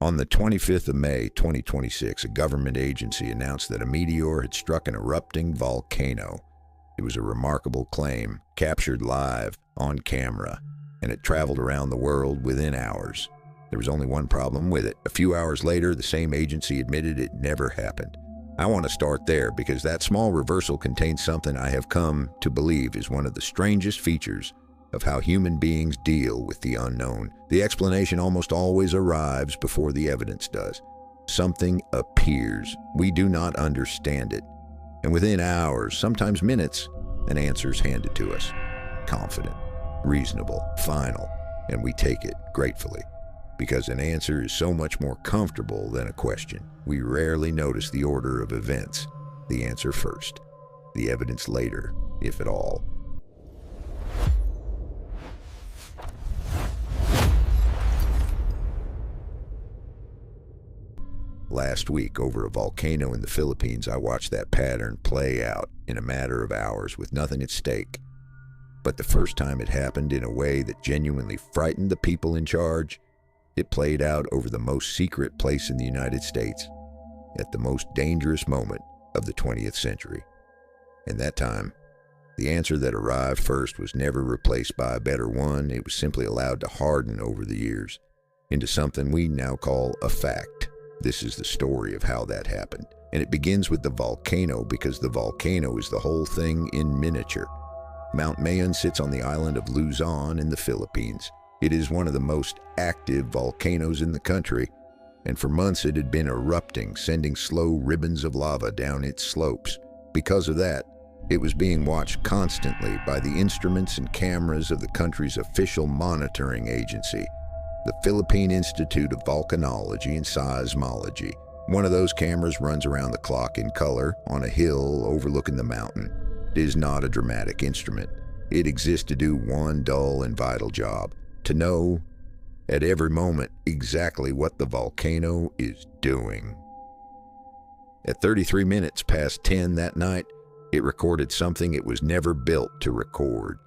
On the 25th of May, 2026, a government agency announced that a meteor had struck an erupting volcano. It was a remarkable claim, captured live, on camera, and it traveled around the world within hours. There was only one problem with it. A few hours later, the same agency admitted it never happened. I want to start there because that small reversal contains something I have come to believe is one of the strangest features of how human beings deal with the unknown. The explanation almost always arrives before the evidence does. Something appears. We do not understand it. And within hours, sometimes minutes, an answer is handed to us. Confident, reasonable, final, and we take it gratefully. Because an answer is so much more comfortable than a question. We rarely notice the order of events. The answer first, the evidence later, if at all. Last week, over a volcano in the Philippines, I watched that pattern play out in a matter of hours with nothing at stake. But the first time it happened in a way that genuinely frightened the people in charge, it played out over the most secret place in the United States, at the most dangerous moment of the 20th century. And that time, the answer that arrived first was never replaced by a better one. It was simply allowed to harden over the years into something we now call a fact. This is the story of how that happened. And it begins with the volcano because the volcano is the whole thing in miniature. Mount Mayon sits on the island of Luzon in the Philippines. It is one of the most active volcanoes in the country, and for months it had been erupting, sending slow ribbons of lava down its slopes. Because of that, it was being watched constantly by the instruments and cameras of the country's official monitoring agency, the Philippine Institute of Volcanology and Seismology. One of those cameras runs around the clock in color on a hill overlooking the mountain. It is not a dramatic instrument. It exists to do one dull and vital job: to know at every moment exactly what the volcano is doing. At 33 minutes past 10 that night, it recorded something it was never built to record.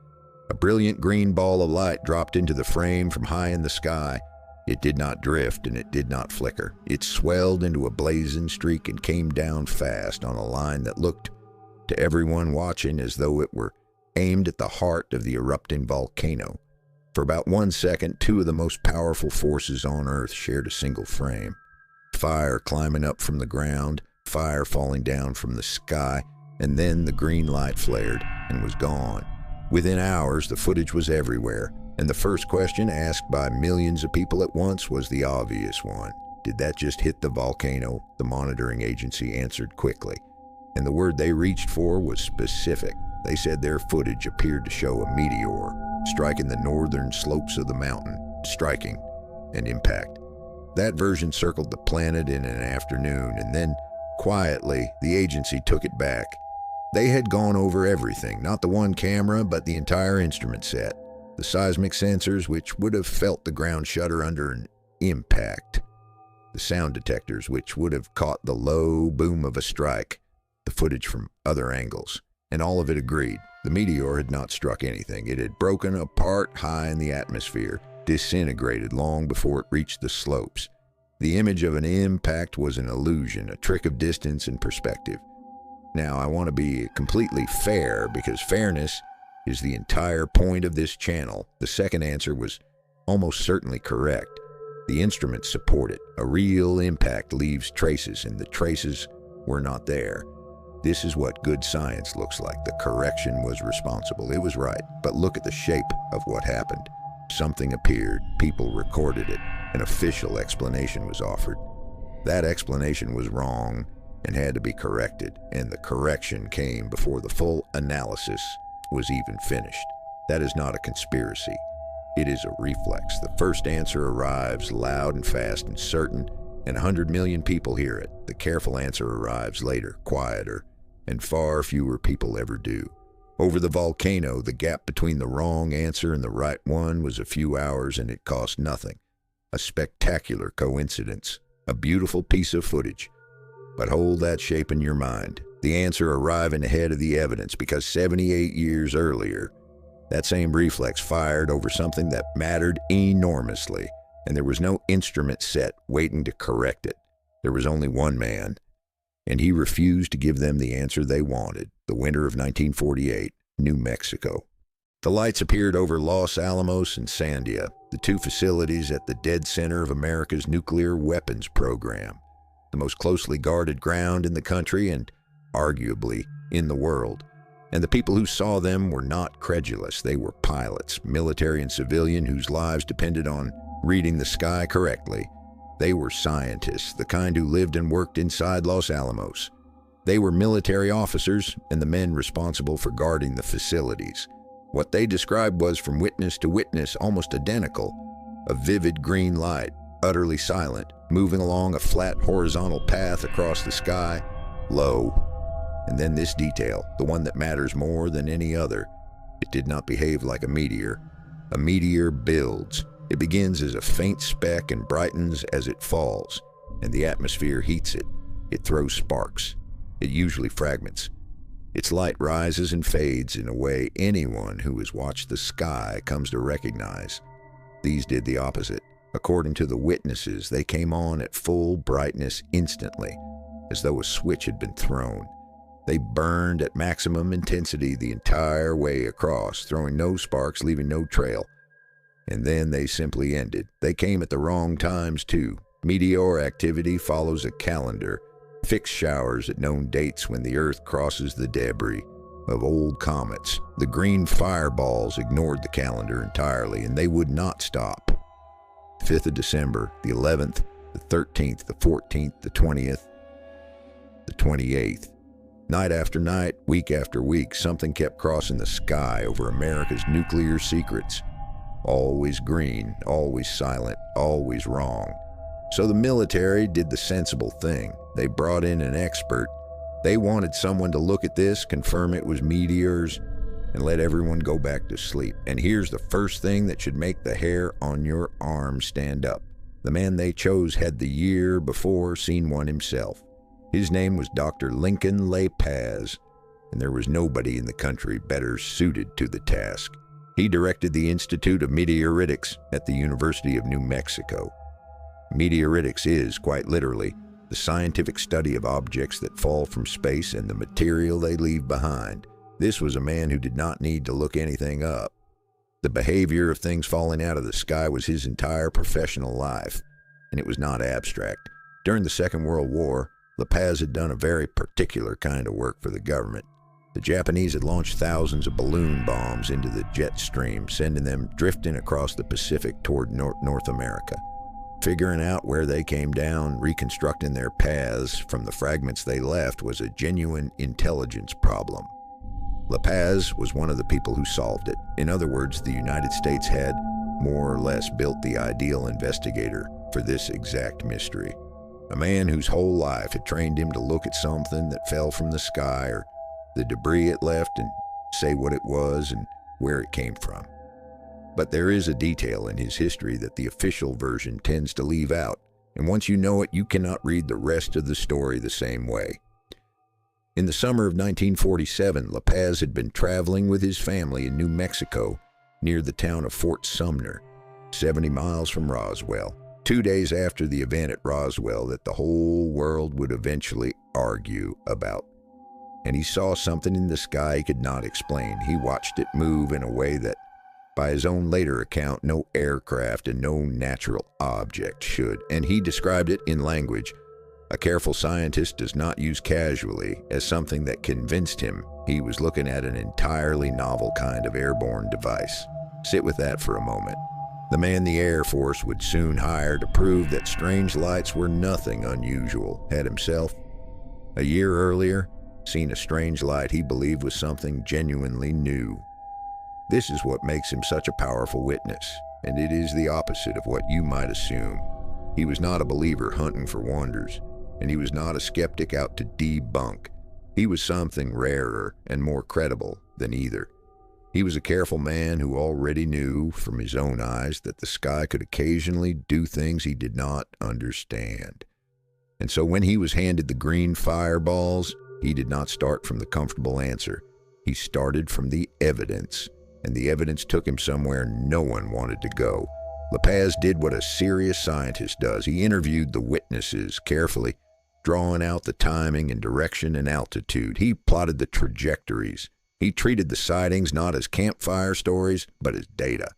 A brilliant green ball of light dropped into the frame from high in the sky. It did not drift and it did not flicker. It swelled into a blazing streak and came down fast on a line that looked to everyone watching as though it were aimed at the heart of the erupting volcano. For about 1 second, two of the most powerful forces on Earth shared a single frame. Fire climbing up from the ground, fire falling down from the sky, and then the green light flared and was gone. Within hours, the footage was everywhere, and the first question asked by millions of people at once was the obvious one. Did that just hit the volcano? The monitoring agency answered quickly, and the word they reached for was specific. They said their footage appeared to show a meteor striking the northern slopes of the mountain, striking and impact. That version circled the planet in an afternoon, and then, quietly, the agency took it back. They had gone over everything, not the one camera, but the entire instrument set. The seismic sensors, which would have felt the ground shudder under an impact. The sound detectors, which would have caught the low boom of a strike. The footage from other angles. And all of it agreed. The meteor had not struck anything. It had broken apart high in the atmosphere, disintegrated long before it reached the slopes. The image of an impact was an illusion, a trick of distance and perspective. Now, I want to be completely fair, because fairness is the entire point of this channel. The second answer was almost certainly correct. The instruments support it. A real impact leaves traces, and the traces were not there. This is what good science looks like. The correction was responsible. It was right. But look at the shape of what happened. Something appeared. People recorded it. An official explanation was offered. That explanation was wrong and had to be corrected, and the correction came before the full analysis was even finished. That is not a conspiracy. It is a reflex. The first answer arrives loud and fast and certain, and 100 million people hear it. The careful answer arrives later, quieter, and far fewer people ever do. Over the volcano, the gap between the wrong answer and the right one was a few hours, and it cost nothing. A spectacular coincidence. A beautiful piece of footage. But hold that shape in your mind. The answer arriving ahead of the evidence, because 78 years earlier, that same reflex fired over something that mattered enormously, and there was no instrument set waiting to correct it. There was only one man, and he refused to give them the answer they wanted. The winter of 1948, New Mexico. The lights appeared over Los Alamos and Sandia, the two facilities at the dead center of America's nuclear weapons program, the most closely guarded ground in the country and, arguably, in the world. And the people who saw them were not credulous. They were pilots, military and civilian, whose lives depended on reading the sky correctly. They were scientists, the kind who lived and worked inside Los Alamos. They were military officers and the men responsible for guarding the facilities. What they described was, from witness to witness, almost identical. A vivid green light, utterly silent, moving along a flat horizontal path across the sky, low. And then this detail, the one that matters more than any other. It did not behave like a meteor. A meteor builds. It begins as a faint speck and brightens as it falls, and the atmosphere heats it. It throws sparks. It usually fragments. Its light rises and fades in a way anyone who has watched the sky comes to recognize. These did the opposite. According to the witnesses, they came on at full brightness instantly, as though a switch had been thrown. They burned at maximum intensity the entire way across, throwing no sparks, leaving no trail. And then they simply ended. They came at the wrong times, too. Meteor activity follows a calendar, fixed showers at known dates when the Earth crosses the debris of old comets. The green fireballs ignored the calendar entirely, and they would not stop. 5th of December, the 11th, the 13th, the 14th, the 20th, the 28th. Night after night, week after week, something kept crossing the sky over America's nuclear secrets. Always green, always silent, always wrong. So the military did the sensible thing. They brought in an expert. They wanted someone to look at this, confirm it was meteors, and let everyone go back to sleep. And here's the first thing that should make the hair on your arm stand up. The man they chose had the year before seen one himself. His name was Dr. Lincoln LaPaz, and there was nobody in the country better suited to the task. He directed the Institute of Meteoritics at the University of New Mexico. Meteoritics is, quite literally, the scientific study of objects that fall from space and the material they leave behind. This was a man who did not need to look anything up. The behavior of things falling out of the sky was his entire professional life, and it was not abstract. During the Second World War, LaPaz had done a very particular kind of work for the government. The Japanese had launched thousands of balloon bombs into the jet stream, sending them drifting across the Pacific toward North America. Figuring out where they came down, reconstructing their paths from the fragments they left was a genuine intelligence problem. LaPaz was one of the people who solved it. In other words, the United States had, more or less, built the ideal investigator for this exact mystery. A man whose whole life had trained him to look at something that fell from the sky or the debris it left and say what it was and where it came from. But there is a detail in his history that the official version tends to leave out, and once you know it, you cannot read the rest of the story the same way. In the summer of 1947, LaPaz had been traveling with his family in New Mexico near the town of Fort Sumner, 70 miles from Roswell. 2 days after the event at Roswell that the whole world would eventually argue about. And he saw something in the sky he could not explain. He watched it move in a way that, by his own later account, no aircraft and no natural object should. And he described it in language a careful scientist does not use casually, as something that convinced him he was looking at an entirely novel kind of airborne device. Sit with that for a moment. The man the Air Force would soon hire to prove that strange lights were nothing unusual had himself, a year earlier, seen a strange light he believed was something genuinely new. This is what makes him such a powerful witness, and it is the opposite of what you might assume. He was not a believer hunting for wonders, and he was not a skeptic out to debunk. He was something rarer and more credible than either. He was a careful man who already knew, from his own eyes, that the sky could occasionally do things he did not understand. And so when he was handed the green fireballs, he did not start from the comfortable answer. He started from the evidence, and the evidence took him somewhere no one wanted to go. LaPaz did what a serious scientist does. He interviewed the witnesses carefully, drawing out the timing and direction and altitude. He plotted the trajectories. He treated the sightings not as campfire stories, but as data.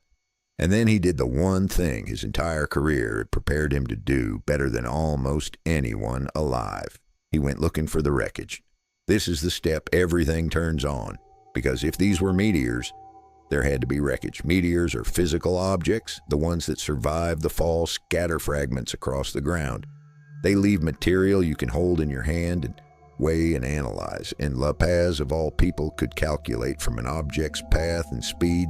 And then he did the one thing his entire career had prepared him to do better than almost anyone alive. He went looking for the wreckage. This is the step everything turns on, because if these were meteors, there had to be wreckage. Meteors are physical objects. The ones that survive the fall scatter fragments across the ground. They leave material you can hold in your hand and weigh and analyze. And LaPaz, of all people, could calculate from an object's path and speed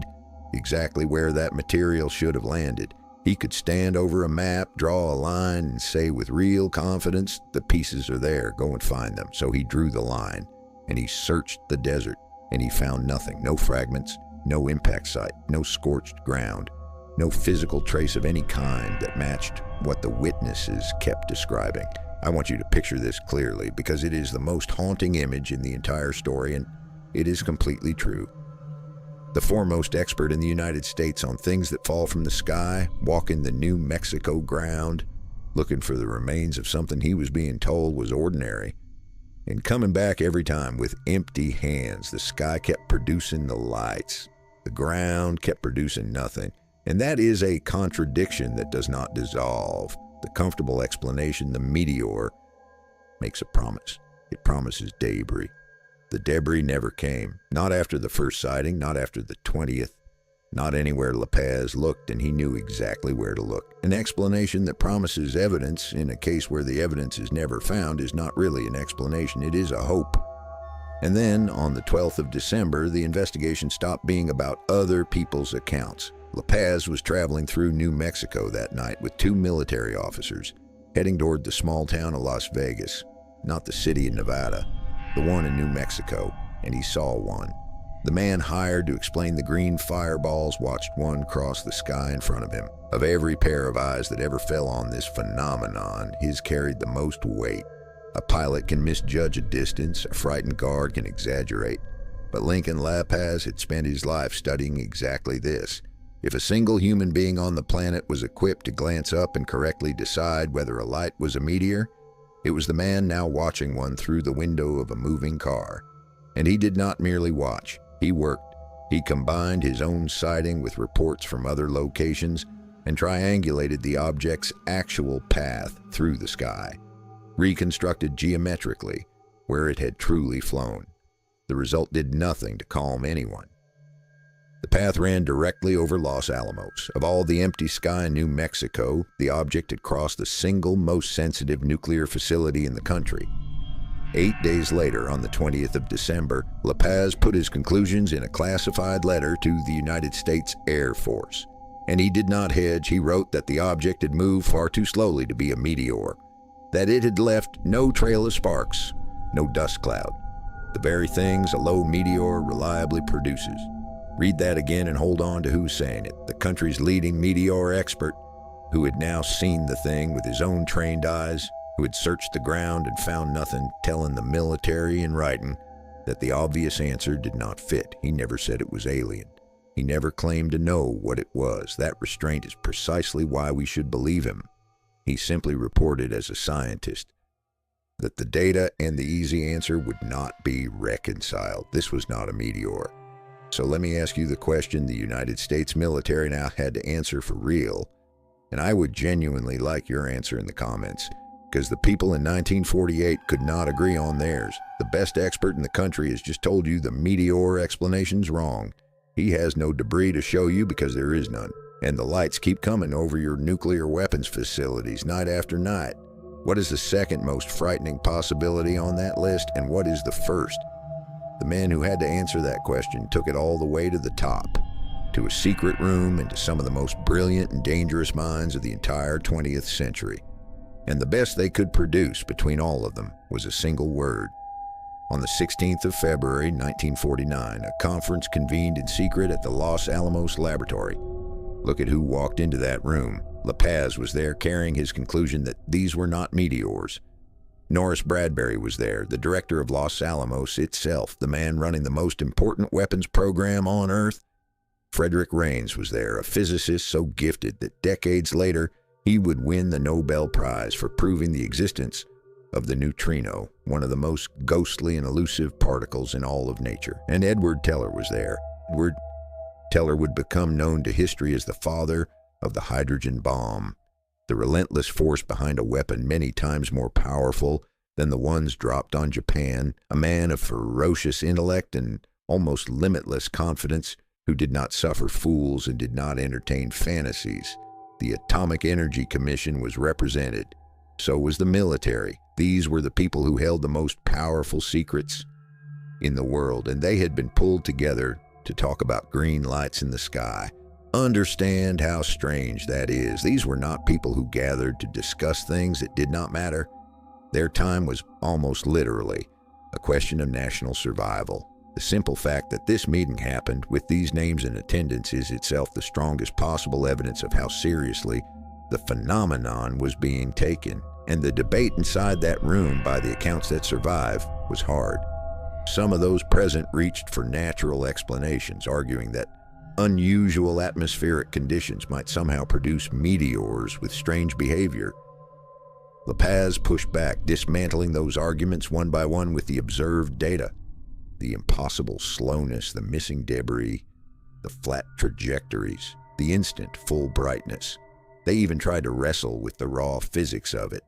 exactly where that material should have landed. He could stand over a map, draw a line, and say with real confidence, the pieces are there, go and find them. So he drew the line, and he searched the desert, and he found nothing. No fragments, no impact site, no scorched ground, no physical trace of any kind that matched what the witnesses kept describing. I want you to picture this clearly, because it is the most haunting image in the entire story, and it is completely true. The foremost expert in the United States on things that fall from the sky, walking the New Mexico ground, looking for the remains of something he was being told was ordinary, and coming back every time with empty hands. The sky kept producing the lights. The ground kept producing nothing. And that is a contradiction that does not dissolve. The comfortable explanation, the meteor, makes a promise. It promises debris. The debris never came. Not after the first sighting, not after the 20th, not anywhere LaPaz looked, and he knew exactly where to look. An explanation that promises evidence in a case where the evidence is never found is not really an explanation, it is a hope. And then, on the 12th of December, the investigation stopped being about other people's accounts. LaPaz was traveling through New Mexico that night with 2 military officers, heading toward the small town of Las Vegas, not the city of Nevada, the one in New Mexico, and he saw one. The man hired to explain the green fireballs watched one cross the sky in front of him. Of every pair of eyes that ever fell on this phenomenon, his carried the most weight. A pilot can misjudge a distance, a frightened guard can exaggerate, but Lincoln LaPaz had spent his life studying exactly this. If a single human being on the planet was equipped to glance up and correctly decide whether a light was a meteor, it was the man now watching one through the window of a moving car. And he did not merely watch, he worked. He combined his own sighting with reports from other locations and triangulated the object's actual path through the sky, reconstructed geometrically where it had truly flown. The result did nothing to calm anyone. The path ran directly over Los Alamos. Of all the empty sky in New Mexico, the object had crossed the single most sensitive nuclear facility in the country. 8 days later, on the 20th of December, LaPaz put his conclusions in a classified letter to the United States Air Force. And he did not hedge. He wrote that the object had moved far too slowly to be a meteor, that it had left no trail of sparks, no dust cloud, the very things a low meteor reliably produces. Read that again and hold on to who's saying it. The country's leading meteor expert, who had now seen the thing with his own trained eyes, who had searched the ground and found nothing, telling the military in writing that the obvious answer did not fit. He never said it was alien. He never claimed to know what it was. That restraint is precisely why we should believe him. He simply reported as a scientist that the data and the easy answer would not be reconciled. This was not a meteor. So let me ask you the question the United States military now had to answer for real, and I would genuinely like your answer in the comments, because the people in 1948 could not agree on theirs. The best expert in the country has just told you the meteor explanation's wrong. He has no debris to show you because there is none, and the lights keep coming over your nuclear weapons facilities night after night. What is the second most frightening possibility on that list, and what is the first? The man who had to answer that question took it all the way to the top, to a secret room and to some of the most brilliant and dangerous minds of the entire 20th century. And the best they could produce between all of them was a single word. On the 16th of February, 1949, a conference convened in secret at the Los Alamos laboratory. Look at who walked into that room. LaPaz was there carrying his conclusion that these were not meteors. Norris Bradbury was there, the director of Los Alamos itself, the man running the most important weapons program on Earth. Frederick Raines was there, a physicist so gifted that decades later he would win the Nobel Prize for proving the existence of the neutrino, one of the most ghostly and elusive particles in all of nature. And Edward Teller was there. Edward Teller would become known to history as the father of the hydrogen bomb, the relentless force behind a weapon many times more powerful than the ones dropped on Japan, a man of ferocious intellect and almost limitless confidence who did not suffer fools and did not entertain fantasies. The Atomic Energy Commission was represented. So was the military. These were the people who held the most powerful secrets in the world, and they had been pulled together to talk about green lights in the sky. Understand how strange that is. These were not people who gathered to discuss things that did not matter. Their time was almost literally a question of national survival. The simple fact that this meeting happened with these names in attendance is itself the strongest possible evidence of how seriously the phenomenon was being taken. And the debate inside that room, by the accounts that survive, was hard. Some of those present reached for natural explanations, arguing that unusual atmospheric conditions might somehow produce meteors with strange behavior. LaPaz pushed back, dismantling those arguments one by one with the observed data. The impossible slowness, the missing debris, the flat trajectories, the instant full brightness. They even tried to wrestle with the raw physics of it,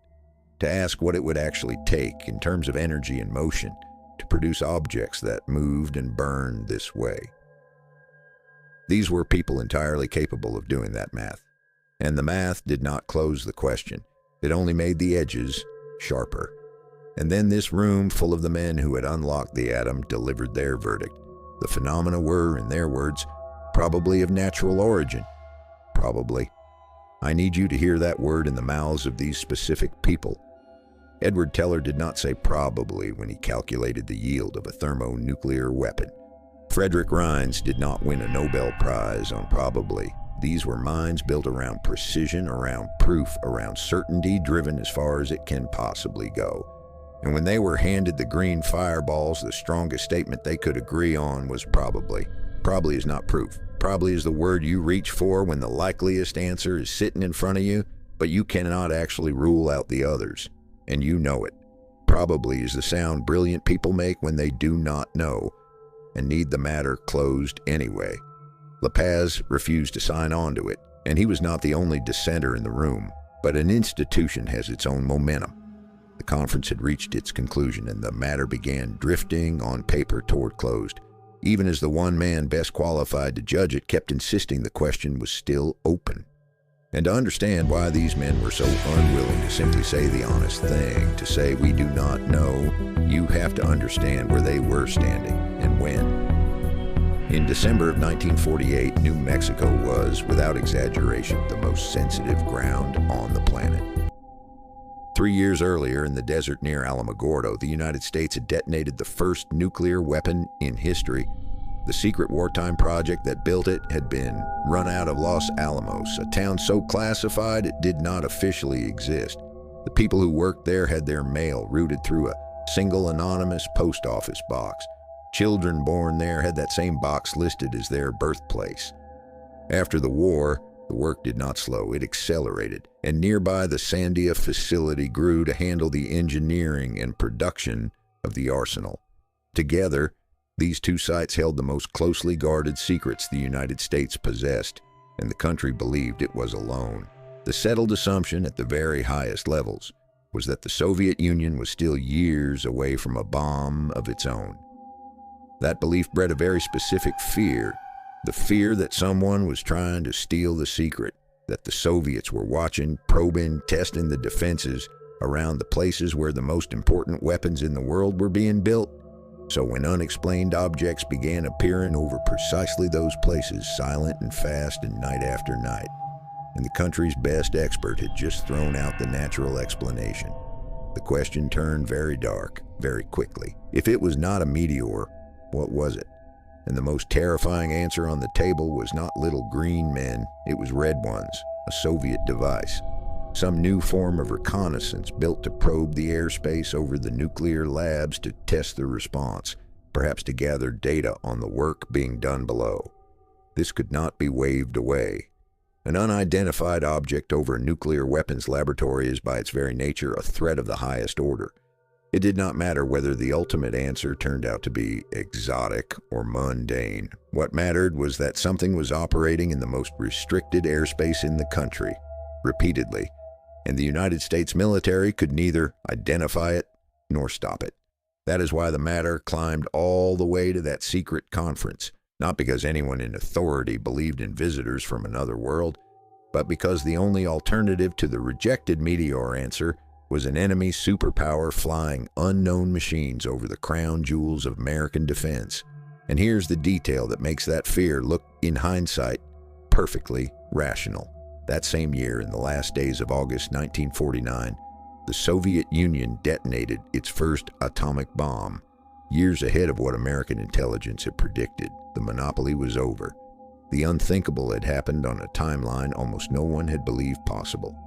to ask what it would actually take in terms of energy and motion to produce objects that moved and burned this way. These were people entirely capable of doing that math, and the math did not close the question. It only made the edges sharper. And then this room full of the men who had unlocked the atom delivered their verdict. The phenomena were, in their words, probably of natural origin. Probably. I need you to hear that word in the mouths of these specific people. Edward Teller did not say probably when he calculated the yield of a thermonuclear weapon. Frederick Raines did not win a Nobel Prize on probably. These were minds built around precision, around proof, around certainty, driven as far as it can possibly go. And when they were handed the green fireballs, the strongest statement they could agree on was probably. Probably is not proof. Probably is the word you reach for when the likeliest answer is sitting in front of you, but you cannot actually rule out the others, and you know it. Probably is the sound brilliant people make when they do not know and need the matter closed anyway. LaPaz refused to sign on to it, and he was not the only dissenter in the room, but an institution has its own momentum. The conference had reached its conclusion, and the matter began drifting on paper toward closed, even as the one man best qualified to judge it kept insisting the question was still open. And to understand why these men were so unwilling to simply say the honest thing, to say we do not know, you have to understand where they were standing and when. In December of 1948, New Mexico was, without exaggeration, the most sensitive ground on the planet. 3 years earlier, in the desert near Alamogordo, the United States had detonated the first nuclear weapon in history. The secret wartime project that built it had been run out of Los Alamos, a town so classified it did not officially exist. The people who worked there had their mail routed through a single anonymous post office box. Children born there had that same box listed as their birthplace. After the war, the work did not slow, it accelerated, and nearby the Sandia facility grew to handle the engineering and production of the arsenal. Together, these two sites held the most closely guarded secrets the United States possessed, and the country believed it was alone. The settled assumption at the very highest levels was that the Soviet Union was still years away from a bomb of its own. That belief bred a very specific fear. The fear that someone was trying to steal the secret, that the Soviets were watching, probing, testing the defenses around the places where the most important weapons in the world were being built. So when unexplained objects began appearing over precisely those places, silent and fast and night after night, and the country's best expert had just thrown out the natural explanation, the question turned very dark, very quickly. If it was not a meteor, what was it? And the most terrifying answer on the table was not little green men, it was red ones, a Soviet device. Some new form of reconnaissance built to probe the airspace over the nuclear labs to test the response, perhaps to gather data on the work being done below. This could not be waved away. An unidentified object over a nuclear weapons laboratory is by its very nature a threat of the highest order. It did not matter whether the ultimate answer turned out to be exotic or mundane. What mattered was that something was operating in the most restricted airspace in the country, repeatedly, and the United States military could neither identify it nor stop it. That is why the matter climbed all the way to that secret conference, not because anyone in authority believed in visitors from another world, but because the only alternative to the rejected meteor answer was an enemy superpower flying unknown machines over the crown jewels of American defense. And here's the detail that makes that fear look, in hindsight, perfectly rational. That same year, in the last days of August 1949, the Soviet Union detonated its first atomic bomb. Years ahead of what American intelligence had predicted, the monopoly was over. The unthinkable had happened on a timeline almost no one had believed possible.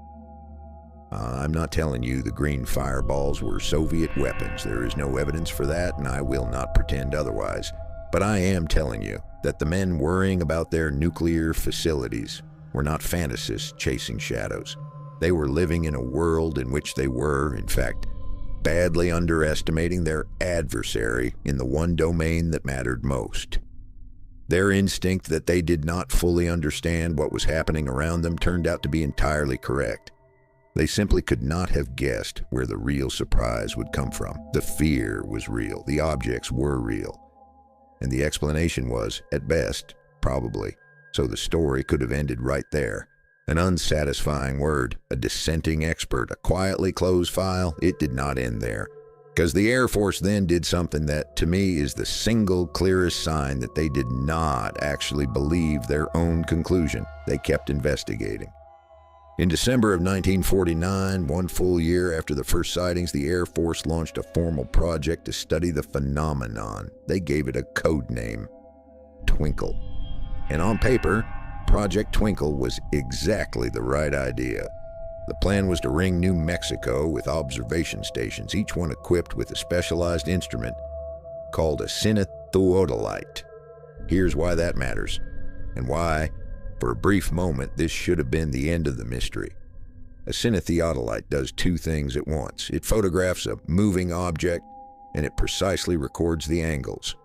I'm not telling you the green fireballs were Soviet weapons. There is no evidence for that, and I will not pretend otherwise. But I am telling you that the men worrying about their nuclear facilities were not fantasists chasing shadows. They were living in a world in which they were, in fact, badly underestimating their adversary in the one domain that mattered most. Their instinct that they did not fully understand what was happening around them turned out to be entirely correct. They simply could not have guessed where the real surprise would come from. The fear was real. The objects were real. And the explanation was, at best, probably. So the story could have ended right there. An unsatisfying word, a dissenting expert, a quietly closed file. It did not end there. Because the Air Force then did something that, to me, is the single clearest sign that they did not actually believe their own conclusion. They kept investigating. In December of 1949, one full year after the first sightings, the Air Force launched a formal project to study the phenomenon. They gave it a code name, Twinkle. And on paper, Project Twinkle was exactly the right idea. The plan was to ring New Mexico with observation stations, each one equipped with a specialized instrument called a syntheodolite. Here's why that matters, and why, for a brief moment, this should have been the end of the mystery. A syntheodolite does two things at once. It photographs a moving object, and it precisely records the angles,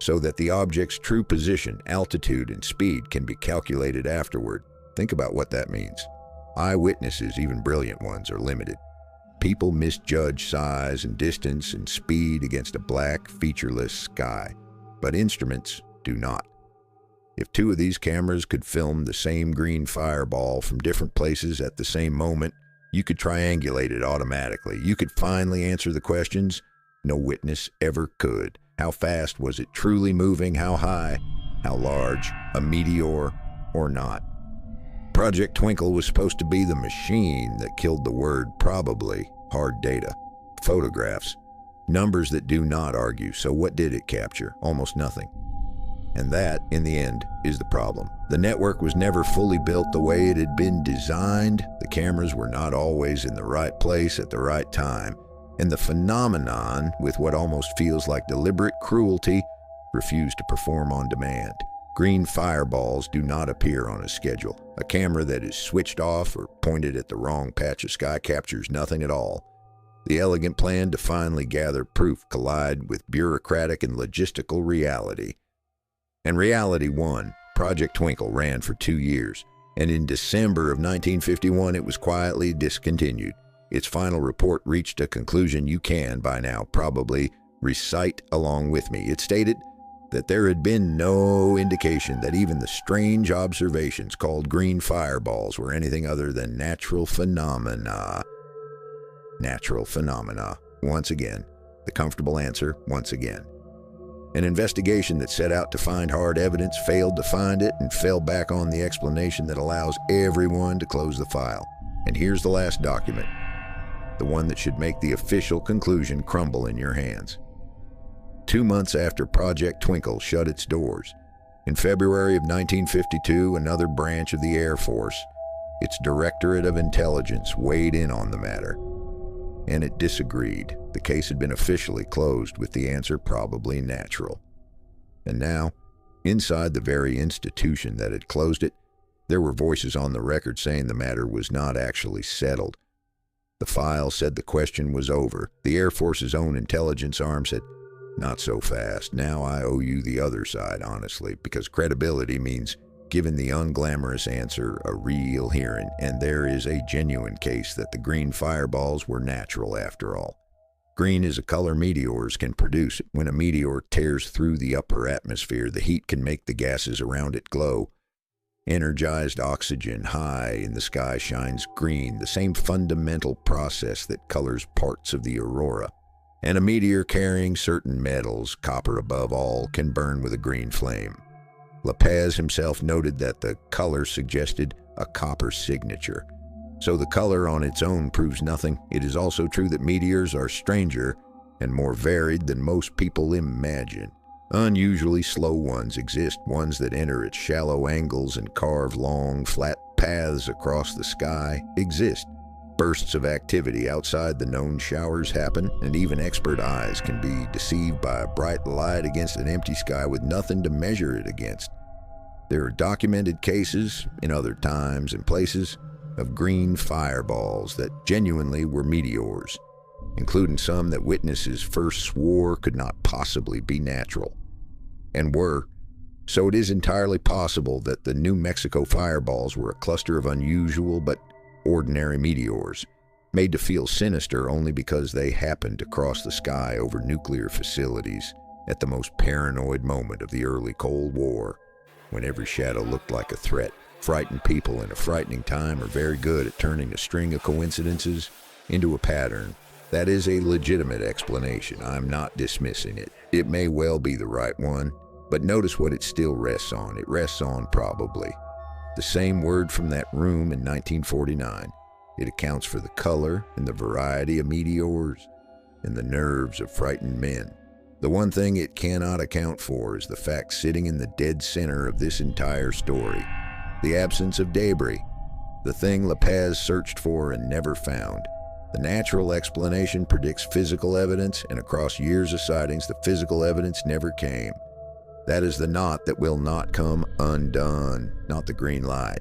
so that the object's true position, altitude, and speed can be calculated afterward. Think about what that means. Eyewitnesses, even brilliant ones, are limited. People misjudge size and distance and speed against a black, featureless sky, but instruments do not. If two of these cameras could film the same green fireball from different places at the same moment, you could triangulate it automatically. You could finally answer the questions no witness ever could. How fast was it truly moving? How high? How large? A meteor or not? Project Twinkle was supposed to be the machine that killed the word probably. Hard data. Photographs. Numbers that do not argue. So what did it capture? Almost nothing. And that, in the end, is the problem. The network was never fully built the way it had been designed. The cameras were not always in the right place at the right time. And the phenomenon, with what almost feels like deliberate cruelty, refused to perform on demand. Green fireballs do not appear on a schedule. A camera that is switched off or pointed at the wrong patch of sky captures nothing at all. The elegant plan to finally gather proof collide with bureaucratic and logistical reality. And reality won. Project Twinkle ran for 2 years, and in December of 1951 it was quietly discontinued. Its final report reached a conclusion you can, by now, probably recite along with me. It stated that there had been no indication that even the strange observations called green fireballs were anything other than natural phenomena. Natural phenomena. Once again. The comfortable answer, once again. An investigation that set out to find hard evidence failed to find it and fell back on the explanation that allows everyone to close the file. And here's the last document. The one that should make the official conclusion crumble in your hands. 2 months after Project Twinkle shut its doors, in February of 1952, another branch of the Air Force, its Directorate of Intelligence, weighed in on the matter. And it disagreed. The case had been officially closed with the answer probably natural. And now, Inside the very institution that had closed it, there were voices on the record saying the matter was not actually settled. The file said the question was over. The Air Force's own intelligence arm said, "Not so fast. Now I owe you the other side, honestly, because credibility means giving the unglamorous answer a real hearing, and there is a genuine case that the green fireballs were natural after all. Green is a color meteors can produce. When a meteor tears through the upper atmosphere, the heat can make the gases around it glow. Energized oxygen high in the sky shines green, the same fundamental process that colors parts of the aurora. And a meteor carrying certain metals, copper above all, can burn with a green flame. LaPaz himself noted that the color suggested a copper signature. So the color on its own proves nothing. It is also true that meteors are stranger and more varied than most people imagine. Unusually slow ones exist, ones that enter at shallow angles and carve long, flat paths across the sky exist. Bursts of activity outside the known showers happen, and even expert eyes can be deceived by a bright light against an empty sky with nothing to measure it against. There are documented cases, in other times and places, of green fireballs that genuinely were meteors, including some that witnesses first swore could not possibly be natural, and were. So it is entirely possible that the New Mexico fireballs were a cluster of unusual but ordinary meteors, made to feel sinister only because they happened to cross the sky over nuclear facilities at the most paranoid moment of the early Cold War, when every shadow looked like a threat. Frightened people in a frightening time are very good at turning a string of coincidences into a pattern. That is a legitimate explanation. I'm not dismissing it. It may well be the right one, but notice what it still rests on. It rests on probably. The same word from that room in 1949. It accounts for the color and the variety of meteors and the nerves of frightened men. The one thing it cannot account for is the fact sitting in the dead center of this entire story. The absence of debris, the thing LaPaz searched for and never found. The natural explanation predicts physical evidence, and across years of sightings, the physical evidence never came. That is the knot that will not come undone, not the green light.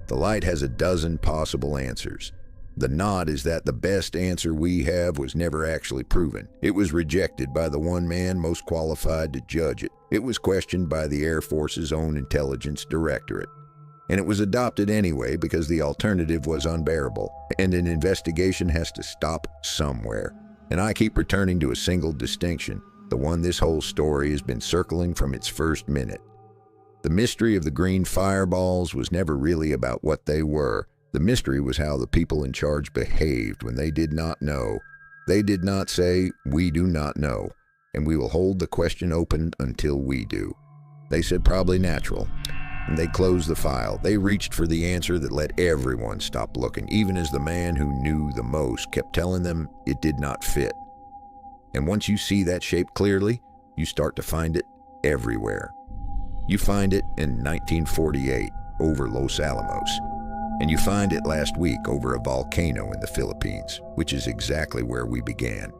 The light has a dozen possible answers. The knot is that the best answer we have was never actually proven. It was rejected by the one man most qualified to judge it. It was questioned by the Air Force's own intelligence directorate. And it was adopted anyway because the alternative was unbearable, and an investigation has to stop somewhere. And I keep returning to a single distinction, the one this whole story has been circling from its first minute. The mystery of the green fireballs was never really about what they were. The mystery was how the people in charge behaved when they did not know. They did not say, "We do not know, and we will hold the question open until we do." They said probably natural. And they closed the file. They reached for the answer that let everyone stop looking, even as the man who knew the most kept telling them it did not fit. And once you see that shape clearly, you start to find it everywhere. You find it in 1948 over Los Alamos, and you find it last week over a volcano in the Philippines, which is exactly where we began.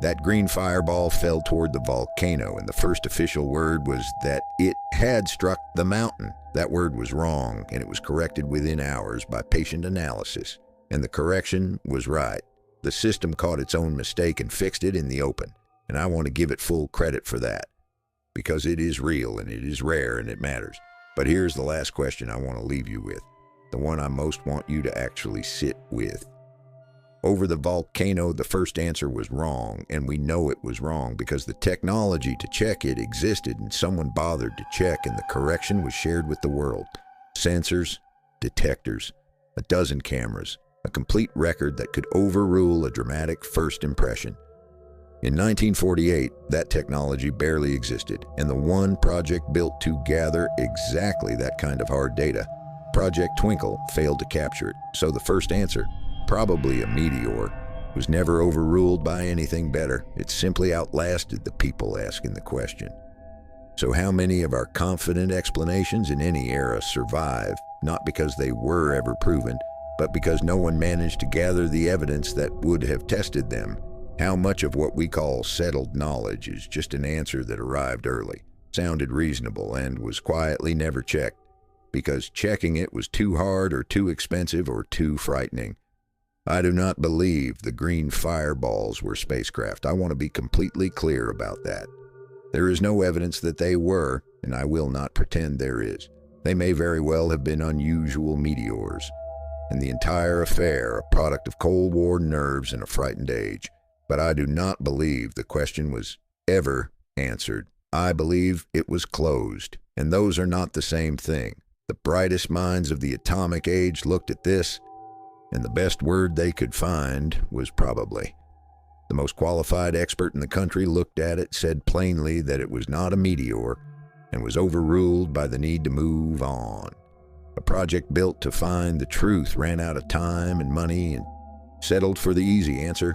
That green fireball fell toward the volcano, and the first official word was that it had struck the mountain. That word was wrong, and it was corrected within hours by patient analysis. And the correction was right. The system caught its own mistake and fixed it in the open, and I want to give it full credit for that, because it is real, and it is rare, and it matters. But here's the last question I want to leave you with, the one I most want you to actually sit with. Over the volcano, the first answer was wrong, and we know it was wrong because the technology to check it existed and someone bothered to check, and the correction was shared with the world. Sensors, detectors, a dozen cameras, a complete record that could overrule a dramatic first impression. In 1948, that technology barely existed, and the one project built to gather exactly that kind of hard data, Project Twinkle, failed to capture it. So the first answer, probably a meteor, was never overruled by anything better. It simply outlasted the people asking the question. So how many of our confident explanations in any era survive, not because they were ever proven, but because no one managed to gather the evidence that would have tested them? How much of what we call settled knowledge is just an answer that arrived early? sounded reasonable and was quietly never checked, because checking it was too hard or too expensive or too frightening. I do not believe the green fireballs were spacecraft. I want to be completely clear about that. There is no evidence that they were, and I will not pretend there is. They may very well have been unusual meteors, and the entire affair a product of Cold War nerves in a frightened age. But I do not believe the question was ever answered. I believe it was closed, and those are not the same thing. The brightest minds of the atomic age looked at this, and the best word they could find was probably. The most qualified expert in the country looked at it, said plainly that it was not a meteor, and was overruled by the need to move on. A project built to find the truth ran out of time and money and settled for the easy answer.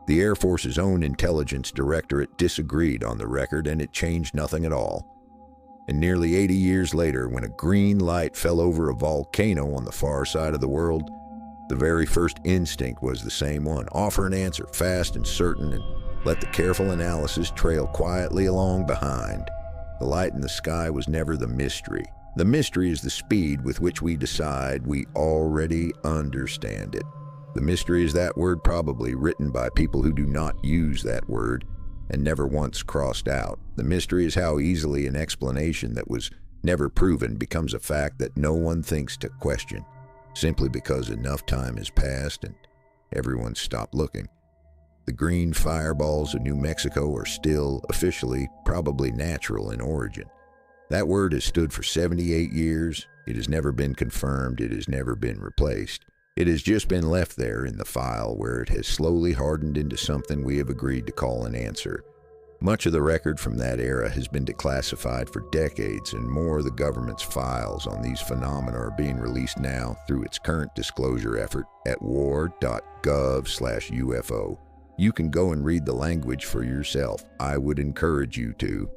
The Air Force's own intelligence directorate disagreed on the record, and it changed nothing at all. And nearly 80 years later, when a green light fell over a volcano on the far side of the world, the very first instinct was the same one: offer an answer, fast and certain, and let the careful analysis trail quietly along behind. The light in the sky was never the mystery. The mystery is the speed with which we decide we already understand it. The mystery is that word probably written by people who do not use that word and never once crossed out. The mystery is how easily an explanation that was never proven becomes a fact that no one thinks to question, simply because enough time has passed and everyone stopped looking. The green fireballs of New Mexico are still, officially, probably natural in origin. That word has stood for 78 years. It has never been confirmed. It has never been replaced. It has just been left there in the file where it has slowly hardened into something we have agreed to call an answer. Much of the record from that era has been declassified for decades, and more of the government's files on these phenomena are being released now through its current disclosure effort at war.gov/UFO. You can go and read the language for yourself. I would encourage you to.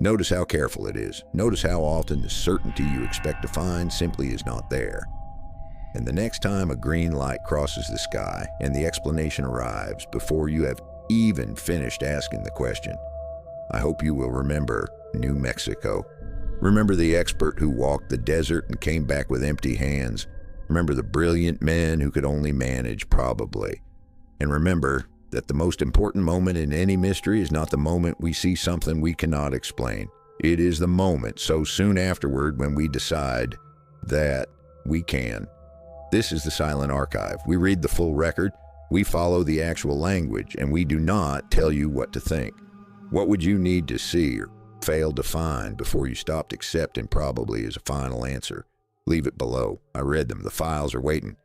Notice how careful it is. Notice how often the certainty you expect to find simply is not there. And the next time a green light crosses the sky and the explanation arrives before you have even finished asking the question, I hope you will remember New Mexico. Remember the expert who walked the desert and came back with empty hands. Remember the brilliant men who could only manage probably. And remember that the most important moment in any mystery is not the moment we see something we cannot explain. It is the moment so soon afterward when we decide that we can. This is the Silent Archive. We read the full record, we follow the actual language, and we do not tell you what to think. What would you need to see or fail to find before you stopped accepting probably as a final answer? Leave it below. I read them. The files are waiting.